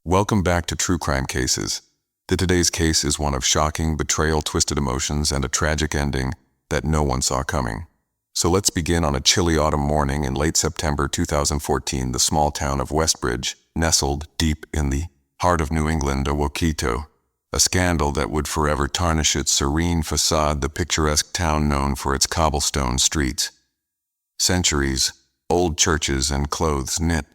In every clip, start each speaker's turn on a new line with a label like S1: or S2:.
S1: Welcome back to True Crime Cases. Today's case is one of shocking betrayal, twisted emotions, and a tragic ending that no one saw coming. So let's begin on a chilly autumn morning in late September 2014. The small town of Westbridge, nestled deep in the heart of New England, awoke to a scandal that would forever tarnish its serene facade, the picturesque town known for its cobblestone streets, centuries, old churches, and clothes-knit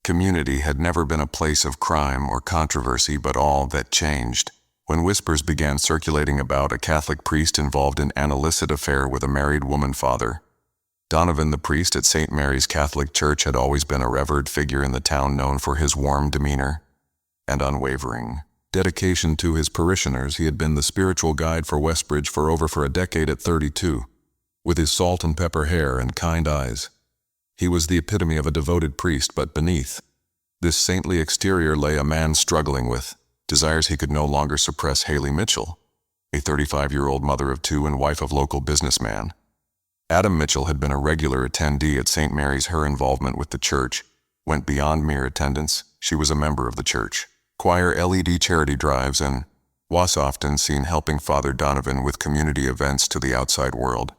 S1: community had never been a place of crime or controversy, but all that changed when whispers began circulating about a Catholic priest involved in an illicit affair with a married woman. Father Donovan, the priest at St. Mary's Catholic Church, had always been a revered figure in the town, known for his warm demeanor and unwavering dedication to his parishioners. He had been the spiritual guide for Westbridge for over a decade. At 32, with his salt and pepper hair and kind eyes, he was the epitome of a devoted priest, but beneath this saintly exterior lay a man struggling with desires he could no longer suppress. Haley Mitchell, a 35-year-old mother of two and wife of local businessman Adam Mitchell, had been a regular attendee at St. Mary's. Her involvement with the church went beyond mere attendance. She was a member of the church choir, LED charity drives, and was often seen helping Father Donovan with community events to the outside world.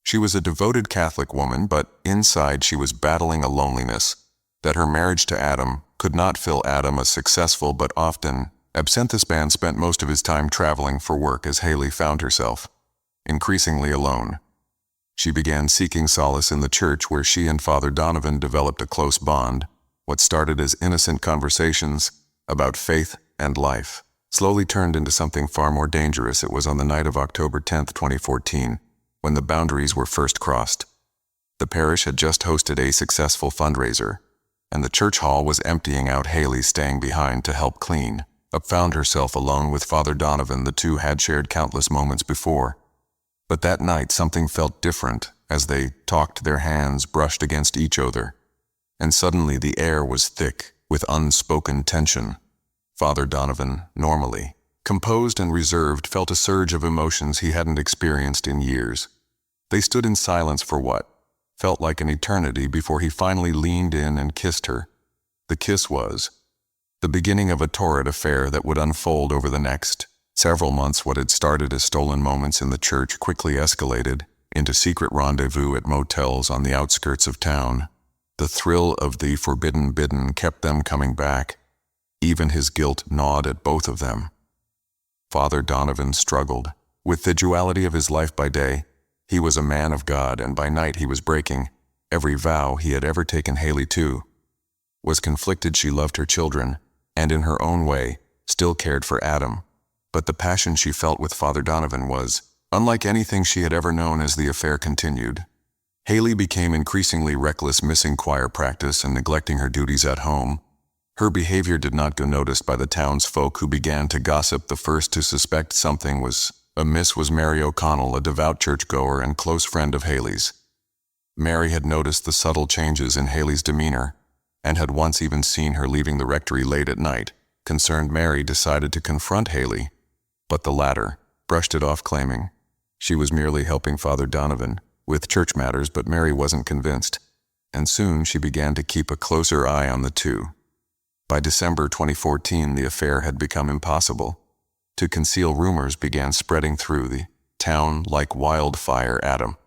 S1: She was a devoted Catholic woman, but inside she was battling a loneliness that her marriage to Adam could not fill. Adam, a successful but often absent man, spent most of his time traveling for work. As Haley found herself increasingly alone, she began seeking solace in the church, where she and Father Donovan developed a close bond. What started as innocent conversations about faith and life slowly turned into something far more dangerous. It was on the night of October 10, 2014, when the boundaries were first crossed. The parish had just hosted a successful fundraiser, and the church hall was emptying out. Haley, staying behind to help clean up, found herself alone with Father Donovan. The two had shared countless moments before, but that night something felt different. As they talked, their hands brushed against each other, and suddenly the air was thick with unspoken tension. Father Donovan, normally composed and reserved, felt a surge of emotions he hadn't experienced in years. They stood in silence for what felt like an eternity before he finally leaned in and kissed her. The kiss was the beginning of a torrid affair that would unfold over the next several months. What had started as stolen moments in the church quickly escalated into secret rendezvous at motels on the outskirts of town. The thrill of the forbidden bidden kept them coming back. Even his guilt gnawed at both of them. Father Donovan struggled with the duality of his life. By day, he was a man of God, and by night he was breaking every vow he had ever taken. Haley, too, was conflicted. She loved her children, and in her own way, still cared for Adam. But the passion she felt with Father Donovan was unlike anything she had ever known. As the affair continued, Haley became increasingly reckless, missing choir practice and neglecting her duties at home. Her behavior did not go noticed by the townsfolk, who began to gossip. The first to suspect something was amiss was Mary O'Connell, a devout churchgoer and close friend of Haley's. Mary had noticed the subtle changes in Haley's demeanor, and had once even seen her leaving the rectory late at night. Concerned, Mary decided to confront Haley, but the latter brushed it off, claiming she was merely helping Father Donovan with church matters. But Mary wasn't convinced, and soon she began to keep a closer eye on the two. By December 2014, the affair had become impossible to conceal. Rumors began spreading through the town like wildfire. Adam,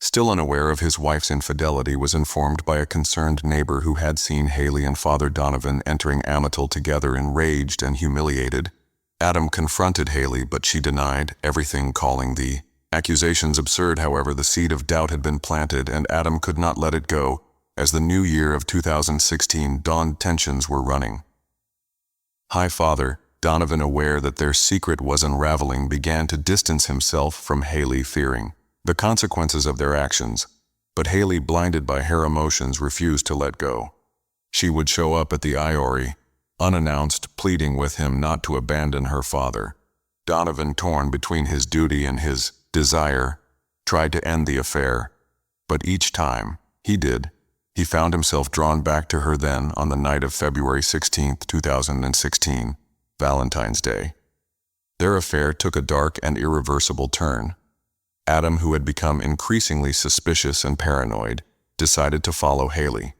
S1: still unaware of his wife's infidelity, was informed by a concerned neighbor who had seen Haley and Father Donovan entering Amatil together. Enraged and humiliated, Adam confronted Haley, but she denied everything, calling the accusations absurd. However, the seed of doubt had been planted, and Adam could not let it go. As the new year of 2016 dawned, tensions were running high. Father Donovan, aware that their secret was unraveling, began to distance himself from Haley, fearing the consequences of their actions. But Haley, blinded by her emotions, refused to let go. She would show up at the Iori unannounced, pleading with him not to abandon her. Father Donovan, torn between his duty and his desire, tried to end the affair, but each time he did, he found himself drawn back to her. Then, on the night of February 16, 2016, Valentine's Day, their affair took a dark and irreversible turn. Adam, who had become increasingly suspicious and paranoid, decided to follow Haley.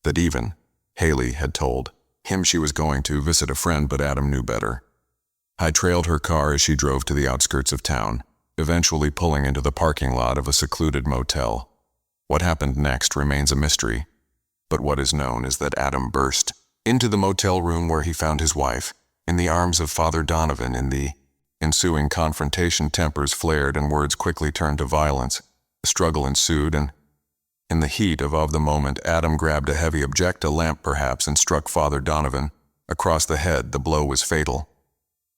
S1: That even Haley had told Him she was going to visit a friend, but Adam knew better. I trailed her car as she drove to the outskirts of town, eventually pulling into the parking lot of a secluded motel. What happened next remains a mystery, but what is known is that Adam burst into the motel room where he found his wife, in the arms of Father Donovan. In the ensuing confrontation, tempers flared and words quickly turned to violence. A struggle ensued, and in the heat of the moment, Adam grabbed a heavy object, a lamp perhaps, and struck Father Donovan across the head. The blow was fatal.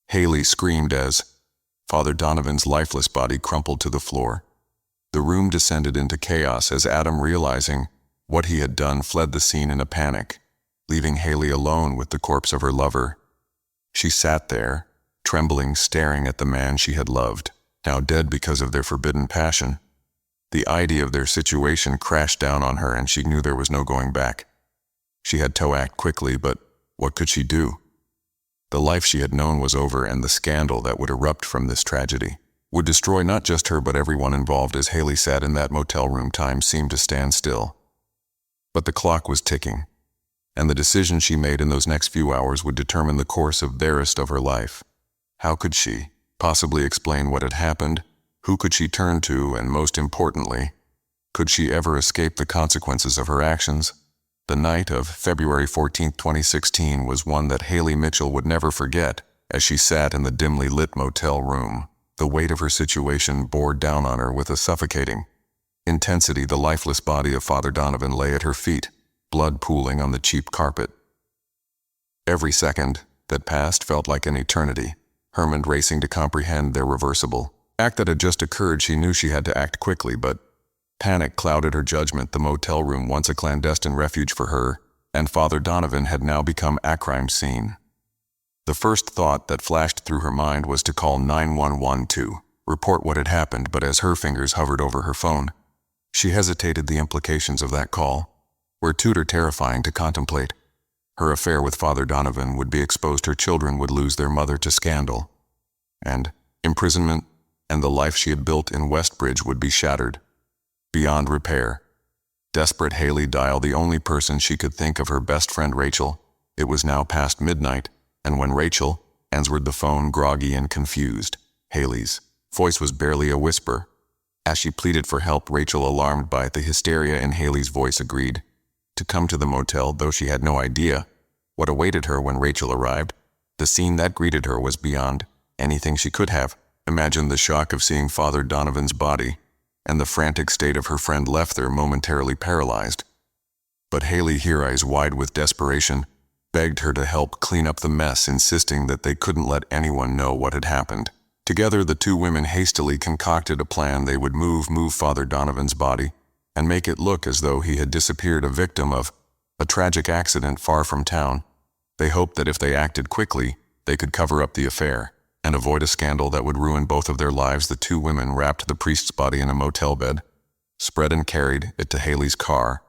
S1: Haley screamed as Father Donovan's lifeless body crumpled to the floor. The room descended into chaos as Adam, realizing what he had done, fled the scene in a panic, leaving Haley alone with the corpse of her lover. She sat there, trembling, staring at the man she had loved, now dead because of their forbidden passion. The idea of their situation crashed down on her, and she knew there was no going back. She had to act quickly, but what could she do? The life she had known was over, and the scandal that would erupt from this tragedy would destroy not just her but everyone involved. As Haley sat in that motel room, time seemed to stand still. But the clock was ticking, and the decision she made in those next few hours would determine the course of the rest of her life. How could she possibly explain what had happened? Who could she turn to? And most importantly, could she ever escape the consequences of her actions? The night of February 14, 2016 was one that Haley Mitchell would never forget. As she sat in the dimly lit motel room, the weight of her situation bore down on her with a suffocating intensity. The lifeless body of Father Donovan lay at her feet, blood pooling on the cheap carpet. Every second that passed felt like an eternity. Her mind racing to comprehend their reversible act that had just occurred. She knew she had to act quickly, but panic clouded her judgment. The motel room, once a clandestine refuge for her and Father Donovan, had now become a crime scene. The first thought that flashed through her mind was to call 911 to report what had happened, but as her fingers hovered over her phone, she hesitated. The implications of that call were too terrifying to contemplate. Her affair with Father Donovan would be exposed, her children would lose their mother to scandal and imprisonment, and the life she had built in Westbridge would be shattered beyond repair. Desperate, Haley dialed the only person she could think of, her best friend Rachel. It was now past midnight, and when Rachel answered the phone, groggy and confused, Haley's voice was barely a whisper. As she pleaded for help, Rachel, alarmed by the hysteria in Haley's voice, agreed to come to the motel, though she had no idea what awaited her when Rachel arrived. The scene that greeted her was beyond anything she could have imagined. The shock of seeing Father Donovan's body and the frantic state of her friend left her momentarily paralyzed. But Haley, her eyes wide with desperation, begged her to help clean up the mess, insisting that they couldn't let anyone know what had happened. Together, the two women hastily concocted a plan. They would move Father Donovan's body and make it look as though he had disappeared, a victim of a tragic accident far from town. They hoped that if they acted quickly, they could cover up the affair and avoid a scandal that would ruin both of their lives. The two women wrapped the priest's body in a motel bed, spread and carried it to Haley's car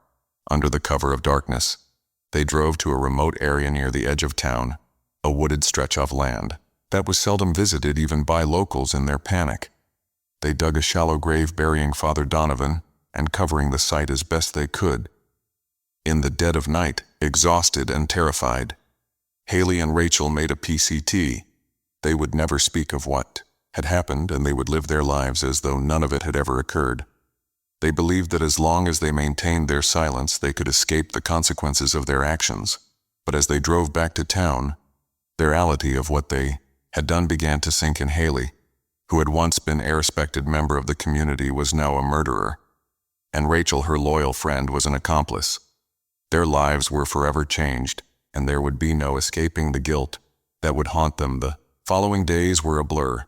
S1: under the cover of darkness. They drove to a remote area near the edge of town, a wooded stretch of land that was seldom visited even by locals. In their panic, they dug a shallow grave, burying Father Donovan and covering the site as best they could. In the dead of night, exhausted and terrified, Haley and Rachel made a PCT. They would never speak of what had happened, and they would live their lives as though none of it had ever occurred. They believed that as long as they maintained their silence, they could escape the consequences of their actions. But as they drove back to town, the reality of what they had done began to sink in. Haley, who had once been a respected member of the community, was now a murderer, and Rachel, her loyal friend, was an accomplice. Their lives were forever changed, and there would be no escaping the guilt that would haunt them. The following days were a blur.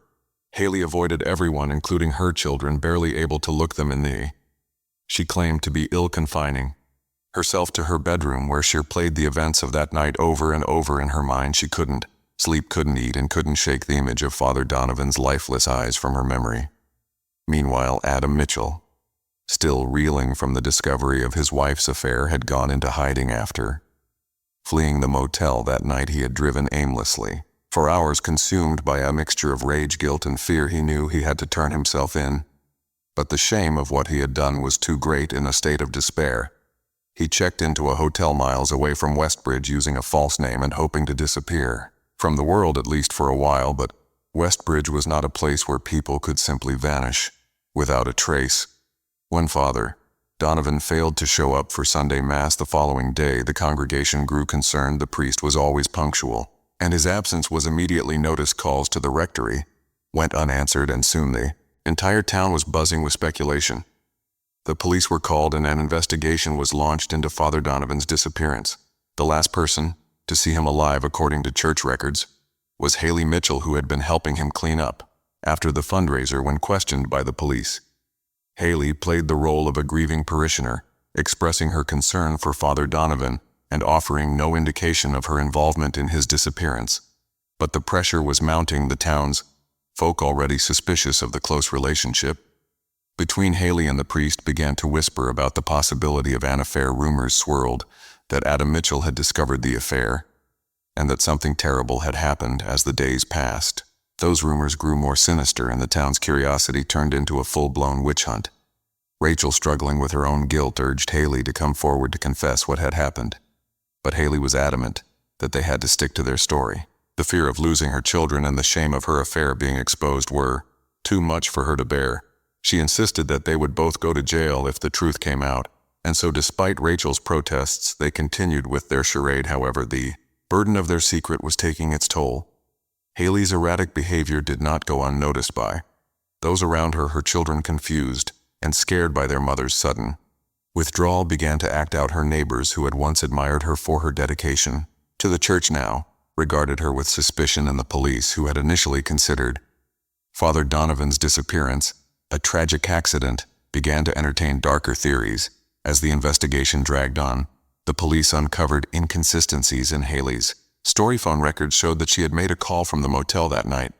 S1: Haley avoided everyone, including her children, barely able to look them in the. She claimed to be ill, confining herself to her bedroom, where she replayed the events of that night over and over in her mind. She couldn't sleep, couldn't eat, and couldn't shake the image of Father Donovan's lifeless eyes from her memory. Meanwhile, Adam Mitchell, still reeling from the discovery of his wife's affair, had gone into hiding. After fleeing the motel that night, he had driven aimlessly for hours, consumed by a mixture of rage, guilt, and fear. He knew he had to turn himself in, but the shame of what he had done was too great. In a state of despair, He checked into a hotel miles away from Westbridge using a false name and hoping to disappear from the world, at least for a while, but Westbridge was not a place where people could simply vanish without a trace. When Father Donovan failed to show up for Sunday Mass the following day, the congregation grew concerned. The priest was always punctual, and his absence was immediately noticed. Calls to the rectory went unanswered, and soon the entire town was buzzing with speculation. The police were called and an investigation was launched into Father Donovan's disappearance. The last person to see him alive, according to church records, was Haley Mitchell, who had been helping him clean up after the fundraiser. When questioned by the police, Haley played the role of a grieving parishioner, expressing her concern for Father Donovan and offering no indication of her involvement in his disappearance. But the pressure was mounting. The town's folk, already suspicious of the close relationship between Haley and the priest, began to whisper about the possibility of an affair. Rumors swirled that Adam Mitchell had discovered the affair and that something terrible had happened. As the days passed, those rumors grew more sinister and the town's curiosity turned into a full-blown witch hunt. Rachel, struggling with her own guilt, urged Haley to come forward to confess what had happened. But Haley was adamant that they had to stick to their story. The fear of losing her children and the shame of her affair being exposed were too much for her to bear. She insisted that they would both go to jail if the truth came out, and so despite Rachel's protests, they continued with their charade. However, the burden of their secret was taking its toll. Haley's erratic behavior did not go unnoticed by those around her. Her children, confused and scared by their mother's sudden withdrawal, began to act out. Her neighbors, who had once admired her for her dedication to the church, now regarded her with suspicion, and the police, who had initially considered Father Donovan's disappearance a tragic accident, began to entertain darker theories. As the investigation dragged on, the police uncovered inconsistencies in Haley's story. Phone records showed that she had made a call from the motel that night,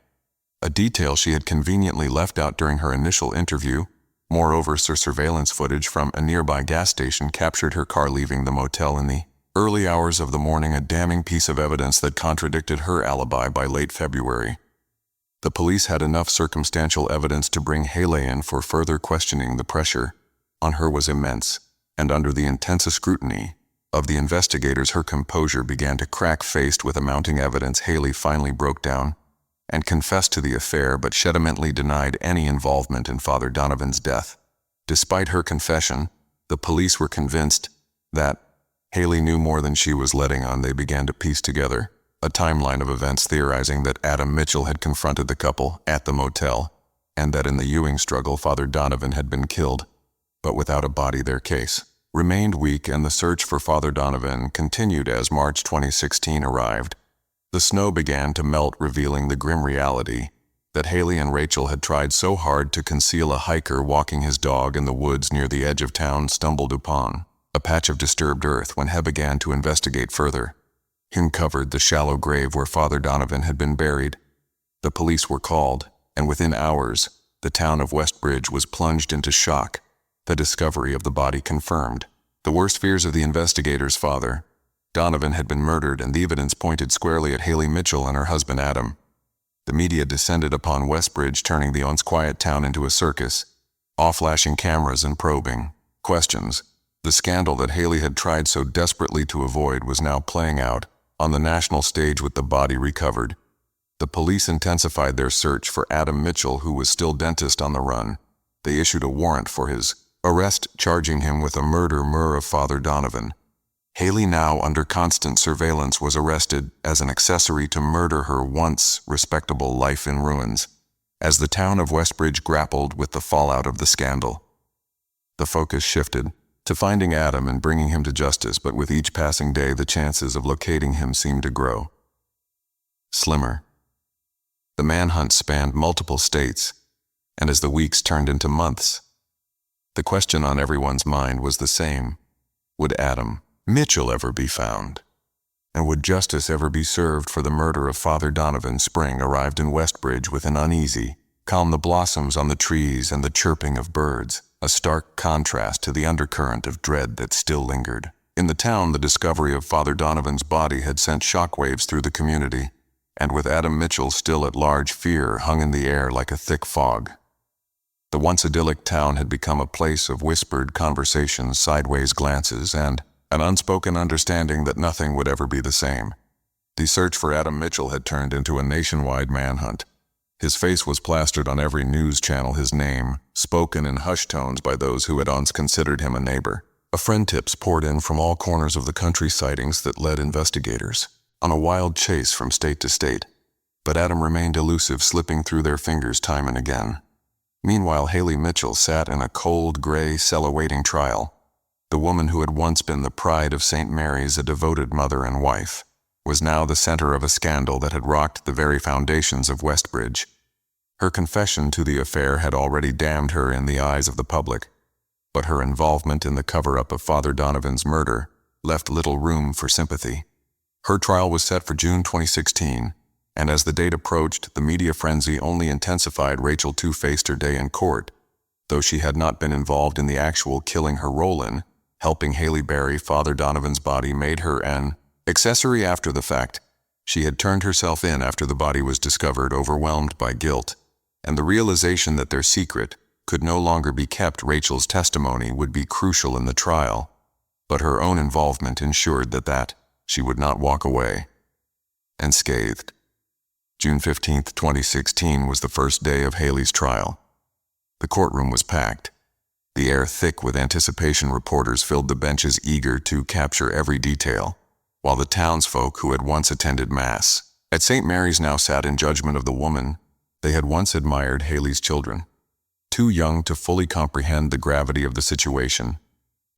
S1: a detail she had conveniently left out during her initial interview. Moreover, surveillance footage from a nearby gas station captured her car leaving the motel in the early hours of the morning, a damning piece of evidence that contradicted her alibi. By late February, the police had enough circumstantial evidence to bring Haley in for further questioning. The pressure on her was immense, and under the intense scrutiny of the investigators, her composure began to crack. Faced with mounting evidence, Haley finally broke down and confessed to the affair, but she adamantly denied any involvement in Father Donovan's death. Despite her confession, the police were convinced that Haley knew more than she was letting on. They began to piece together a timeline of events, theorizing that Adam Mitchell had confronted the couple at the motel and that in the Ewing struggle, Father Donovan had been killed. But without a body, their case remained weak, and the search for Father Donovan continued. As March 2016 arrived, the snow began to melt, revealing the grim reality that Haley and Rachel had tried so hard to conceal. A hiker walking his dog in the woods near the edge of town stumbled upon a patch of disturbed earth. When he began to investigate further, he uncovered the shallow grave where Father Donovan had been buried. The police were called, and within hours, the town of Westbridge was plunged into shock. The discovery of the body confirmed the worst fears of the investigators. Father Donovan had been murdered, and the evidence pointed squarely at Haley Mitchell and her husband Adam. The media descended upon Westbridge, turning the once quiet town into a circus, all flashing cameras and probing questions. The scandal that Haley had tried so desperately to avoid was now playing out on the national stage. With the body recovered, the police intensified their search for Adam Mitchell, who was still dentist on the run. They issued a warrant for his arrest, charging him with a murder of Father Donovan. Haley, now under constant surveillance, was arrested as an accessory to murder, her once respectable life in ruins. As the town of Westbridge grappled with the fallout of the scandal, the focus shifted to finding Adam and bringing him to justice, but with each passing day, the chances of locating him seemed to grow slimmer. The manhunt spanned multiple states, and as the weeks turned into months, the question on everyone's mind was the same: would Adam Mitchell ever be found? And would justice ever be served for the murder of Father Donovan? Spring arrived in Westbridge with an uneasy calm, the blossoms on the trees and the chirping of birds, a stark contrast to the undercurrent of dread that still lingered. In the town, the discovery of Father Donovan's body had sent shockwaves through the community, and with Adam Mitchell still at large, fear hung in the air like a thick fog. The once idyllic town had become a place of whispered conversations, sideways glances, and an unspoken understanding that nothing would ever be the same. The search for Adam Mitchell had turned into a nationwide manhunt. His face was plastered on every news channel, his name spoken in hushed tones by those who had once considered him a neighbor. Friend tips poured in from all corners of the country, sightings that led investigators on a wild chase from state to state. But Adam remained elusive, slipping through their fingers time and again. Meanwhile, Haley Mitchell sat in a cold, gray cell awaiting trial. The woman who had once been the pride of St. Mary's, a devoted mother and wife, was now the center of a scandal that had rocked the very foundations of Westbridge. Her confession to the affair had already damned her in the eyes of the public, but her involvement in the cover-up of Father Donovan's murder left little room for sympathy. Her trial was set for June 2016, and as the date approached, the media frenzy only intensified. Rachel two-faced her day in court. Though she had not been involved in the actual killing, her role in helping Haley bury Father Donovan's body made her an accessory after the fact. She had turned herself in after the body was discovered, overwhelmed by guilt and the realization that their secret could no longer be kept. Rachel's testimony would be crucial in the trial, but her own involvement ensured that she would not walk away unscathed. June 15, 2016 was the first day of Haley's trial. The courtroom was packed, the air thick with anticipation. Reporters filled the benches, eager to capture every detail, while the townsfolk who had once attended Mass at St. Mary's now sat in judgment of the woman they had once admired. Haley's children, too young to fully comprehend the gravity of the situation,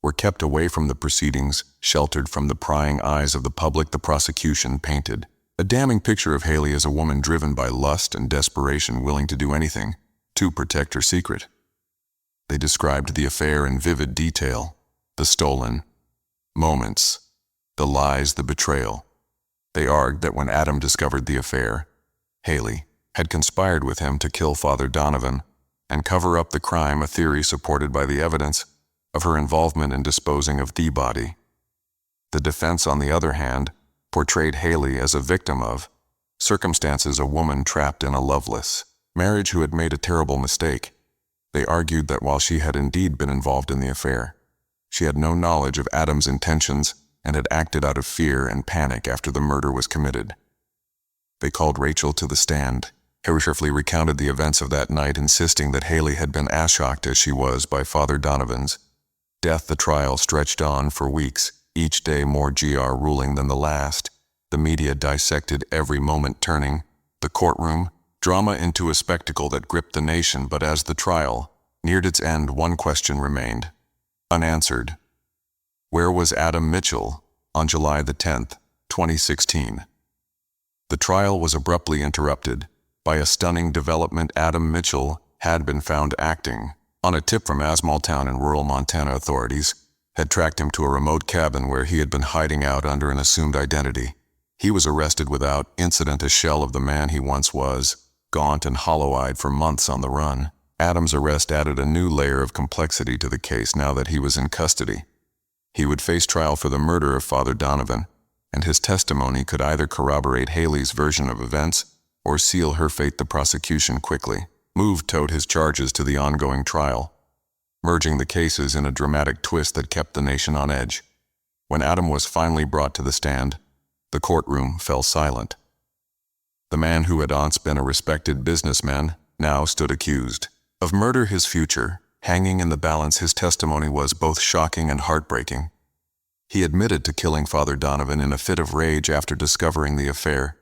S1: were kept away from the proceedings, sheltered from the prying eyes of the public. The prosecution painted a damning picture of Haley as a woman driven by lust and desperation, willing to do anything to protect her secret. They described the affair in vivid detail: the stolen moments, the lies, the betrayal. They argued that when Adam discovered the affair, Haley had conspired with him to kill Father Donovan and cover up the crime, a theory supported by the evidence of her involvement in disposing of the body. The defense, on the other hand, portrayed Haley as a victim of circumstances, a woman trapped in a loveless marriage who had made a terrible mistake. They argued that while she had indeed been involved in the affair, she had no knowledge of Adam's intentions and had acted out of fear and panic after the murder was committed. They called Rachel to the stand. Harry carefully recounted the events of that night, insisting that Haley had been as shocked as she was by Father Donovan's death. The trial stretched on for weeks, each day more grueling than the last. The media dissected every moment, turning the courtroom drama into a spectacle that gripped the nation. But as the trial neared its end, one question remained unanswered. Where was Adam Mitchell on July the 10th, 2016? The trial was abruptly interrupted by a stunning development. Adam Mitchell had been found acting on a tip from a small town in rural Montana. Authorities had tracked him to a remote cabin where he had been hiding out under an assumed identity. He was arrested without incident, a shell of the man he once was, gaunt and hollow-eyed for months on the run. Adam's arrest added a new layer of complexity to the case. Now that he was in custody, he would face trial for the murder of Father Donovan, and his testimony could either corroborate Haley's version of events or seal her fate. The prosecution quickly moved toward his charges to the ongoing trial, merging the cases in a dramatic twist that kept the nation on edge. When Adam was finally brought to the stand, the courtroom fell silent. The man who had once been a respected businessman now stood accused of murder, his future hanging in the balance. His testimony was both shocking and heartbreaking. He admitted to killing Father Donovan in a fit of rage after discovering the affair,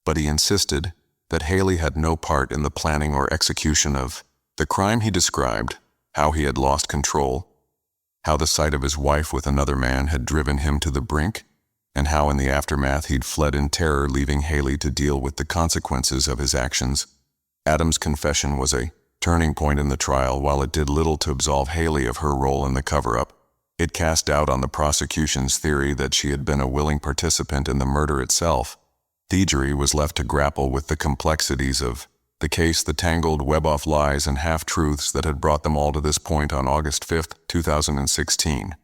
S1: but he insisted that Haley had no part in the planning or execution of the crime. He described how he had lost control, how the sight of his wife with another man had driven him to the brink, and how in the aftermath he'd fled in terror, leaving Haley to deal with the consequences of his actions. Adam's confession was a turning point in the trial. While it did little to absolve Haley of her role in the cover-up, it cast doubt on the prosecution's theory that she had been a willing participant in the murder itself. The jury was left to grapple with the complexities of the case, the tangled web of lies and half-truths that had brought them all to this point. On August 5, 2016,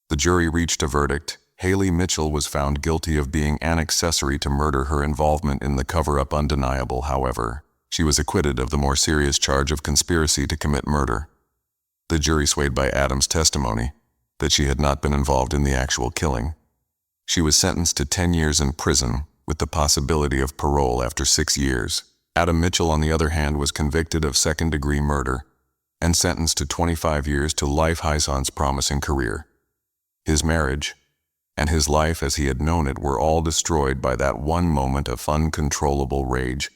S1: the jury reached a verdict. Haley Mitchell was found guilty of being an accessory to murder. Her involvement in the cover-up undeniable. However, she was acquitted of the more serious charge of conspiracy to commit murder. The jury swayed by Adam's testimony that she had not been involved in the actual killing. She was sentenced to 10 years in prison with the possibility of parole after 6 years. Adam Mitchell, on the other hand, was convicted of second-degree murder and sentenced to 25 years to life. Hyson's promising career, his marriage, and his life as he had known it were all destroyed by that one moment of uncontrollable rage.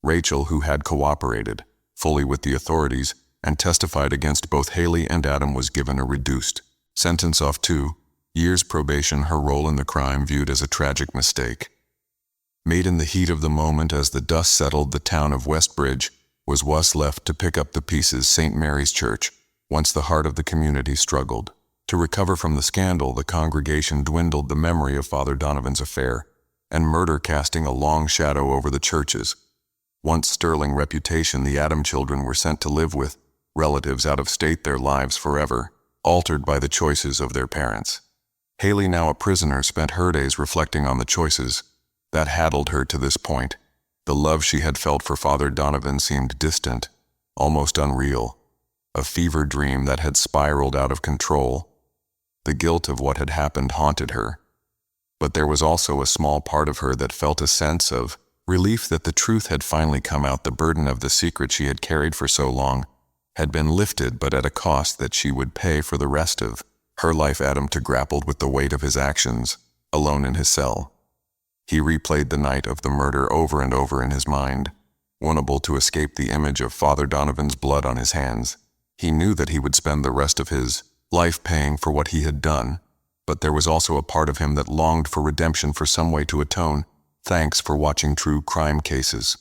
S1: Rachel, who had cooperated fully with the authorities and testified against both Haley and Adam, was given a reduced sentence of 2 years probation. Her role in the crime, viewed as a tragic mistake made in the heat of the moment as the dust settled, the town of Westbridge was left to pick up the pieces. St. Mary's Church, once the heart of the community, struggled to recover from the scandal. The congregation dwindled, the memory of Father Donovan's affair and murder casting a long shadow over the church's once sterling reputation. The Adam children were sent to live with relatives out of state, their lives forever altered by the choices of their parents. Haley, now a prisoner, spent her days reflecting on the choices that handled her to this point. The love she had felt for Father Donovan seemed distant, almost unreal, a fever dream that had spiraled out of control. The guilt of what had happened haunted her, but there was also a small part of her that felt a sense of relief that the truth had finally come out. The burden of the secret she had carried for so long had been lifted, but at a cost that she would pay for the rest of her life. Adam too grappled with the weight of his actions, alone in his cell. He replayed the night of the murder over and over in his mind, unable to escape the image of Father Donovan's blood on his hands. He knew that he would spend the rest of his life paying for what he had done, but there was also a part of him that longed for redemption, for some way to atone. Thanks for watching True Crime Cases.